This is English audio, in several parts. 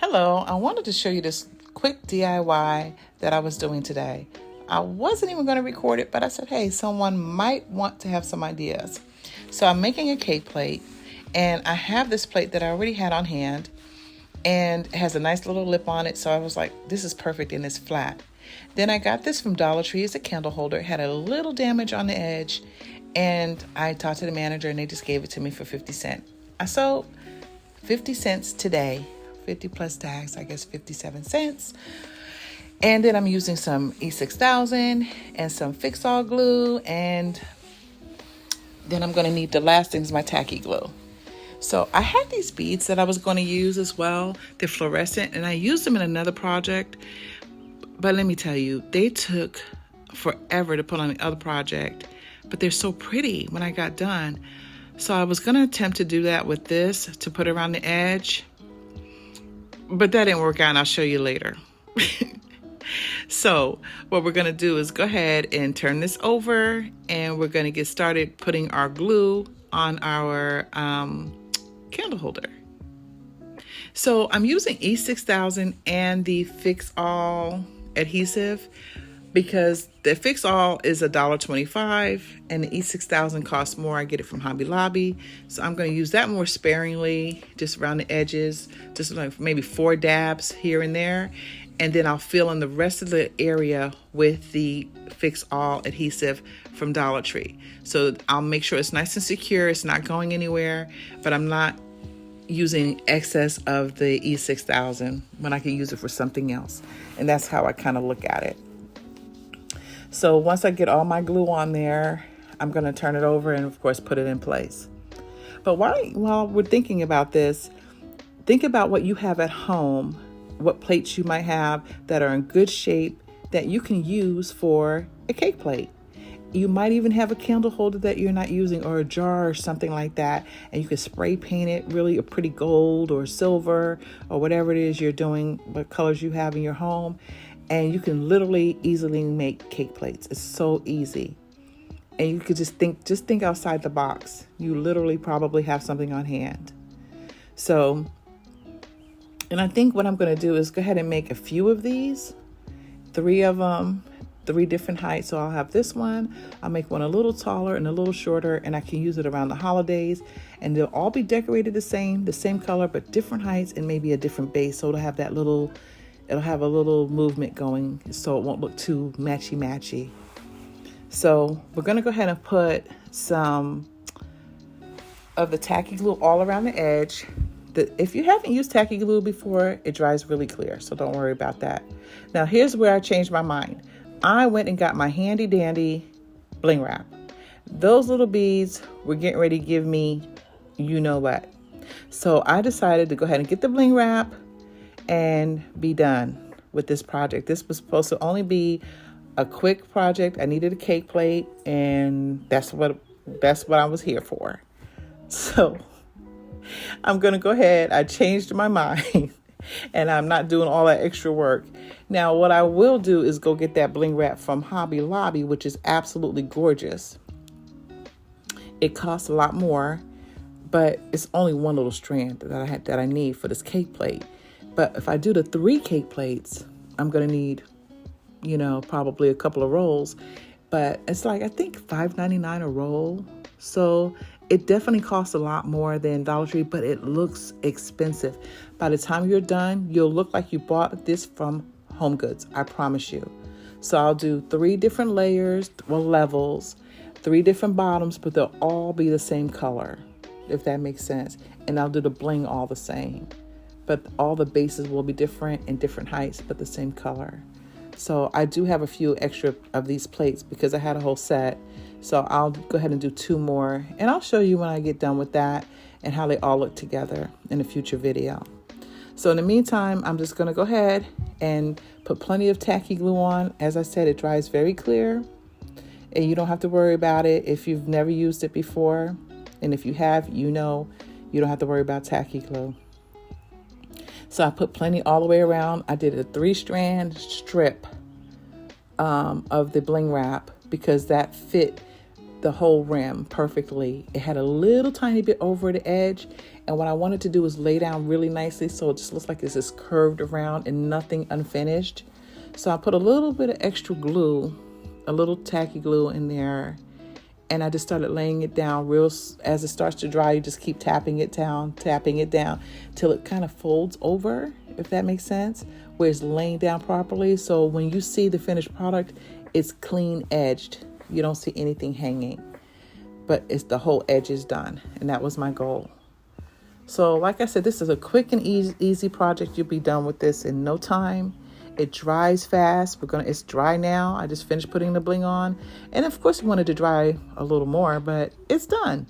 Hello, I wanted to show you this quick DIY that I was doing today. I wasn't even going to record it, but I said, hey, someone might want to have some ideas. So I'm making a cake plate, and I have this plate that I already had on hand, and it has a nice little lip on it. So I was like, this is perfect, and it's flat. Then I got this from Dollar Tree. It's a candle holder. It had a little damage on the edge, and I talked to the manager, and they just gave it to me for 50 cents. I sold 50 cents today. 50 plus tax, I guess 57 cents. And then I'm using some E6000 and some Fix-All glue. And then I'm going to need the last thing is my tacky glue. So I had these beads that I was going to use as well. They're fluorescent, and I used them in another project. But let me tell you, they took forever to put on the other project. But they're so pretty when I got done. So I was going to attempt to do that with this to put around the edge. But that didn't work out, and I'll show you later. So what we're going to do is go ahead and turn this over, and we're going to get started putting our glue on our candle holder. So I'm using E6000 and the Fix-All adhesive because the Fix-All is $1.25 and the E6000 costs more. I get it from Hobby Lobby. So I'm going to use that more sparingly, just around the edges, just like maybe 4 dabs here and there. And then I'll fill in the rest of the area with the Fix-All adhesive from Dollar Tree. So I'll make sure it's nice and secure. It's not going anywhere, but I'm not using excess of the E6000 when I can use it for something else. And that's how I kind of look at it. So once I get all my glue on there, I'm going to turn it over and, of course, put it in place. But while we're thinking about this, think about what you have at home, what plates you might have that are in good shape that you can use for a cake plate. You might even have a candle holder that you're not using, or a jar or something like that, and you can spray paint it really a pretty gold or silver or whatever it is you're doing, what colors you have in your home. And you can literally easily make cake plates. It's so easy. And you could just think outside the box. You literally probably have something on hand. So, and I think what I'm going to do is go ahead and make a few of these, 3 of them, 3 different heights. So I'll have this one. I'll make one a little taller and a little shorter, and I can use it around the holidays. And they'll all be decorated the same color, but different heights and maybe a different base. So it'll have a little movement going, so it won't look too matchy. So we're going to go ahead and put some of the tacky glue all around the edge. If you haven't used tacky glue before, it dries really clear, so don't worry about that. Now here's where I changed my mind. I went and got my handy dandy bling wrap. Those little beads were getting ready to give me you know what. So I decided to go ahead and get the bling wrap and be done with this project. This was supposed to only be a quick project. I needed a cake plate, and that's what I was here for. So I'm gonna go ahead. I changed my mind and I'm not doing all that extra work. Now what I will do is go get that bling wrap from Hobby Lobby, which is absolutely gorgeous. It costs a lot more, but it's only one little strand that I need for this cake plate. But if I do the 3 cake plates, I'm going to need, probably a couple of rolls. But it's like, I think $5.99 a roll. So it definitely costs a lot more than Dollar Tree, but it looks expensive. By the time you're done, you'll look like you bought this from Home Goods. I promise you. So I'll do 3 different layers, levels, 3 different bottoms, but they'll all be the same color, if that makes sense. And I'll do the bling all the same. But all the bases will be different in different heights, but the same color. So I do have a few extra of these plates because I had a whole set. So I'll go ahead and do 2 more. And I'll show you when I get done with that and how they all look together in a future video. So in the meantime, I'm just going to go ahead and put plenty of tacky glue on. As I said, it dries very clear. And you don't have to worry about it if you've never used it before. And if you have, you don't have to worry about tacky glue. So I put plenty all the way around. I did a 3-strand strip of the bling wrap because that fit the whole rim perfectly. It had a little tiny bit over the edge, and what I wanted to do was lay down really nicely so it just looks like it's just curved around and nothing unfinished. So I put a little bit of extra glue, a little tacky glue in there, and I just started laying it down as it starts to dry. You just keep tapping it down till it kind of folds over, if that makes sense, where it's laying down properly. So when you see the finished product, it's clean edged. You don't see anything hanging, but it's the whole edge is done. And that was my goal. So like I said, this is a quick and easy project. You'll be done with this in no time. It dries fast. It's dry now. I just finished putting the bling on. And of course, we wanted to dry a little more, but it's done.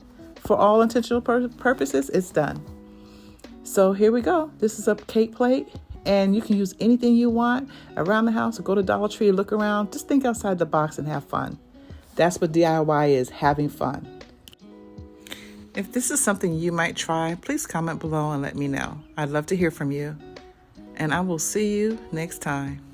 For all intentional purposes, it's done. So here we go. This is a cake plate, and you can use anything you want around the house, or go to Dollar Tree, look around, just think outside the box and have fun. That's what DIY is, having fun. If this is something you might try, please comment below and let me know. I'd love to hear from you. And I will see you next time.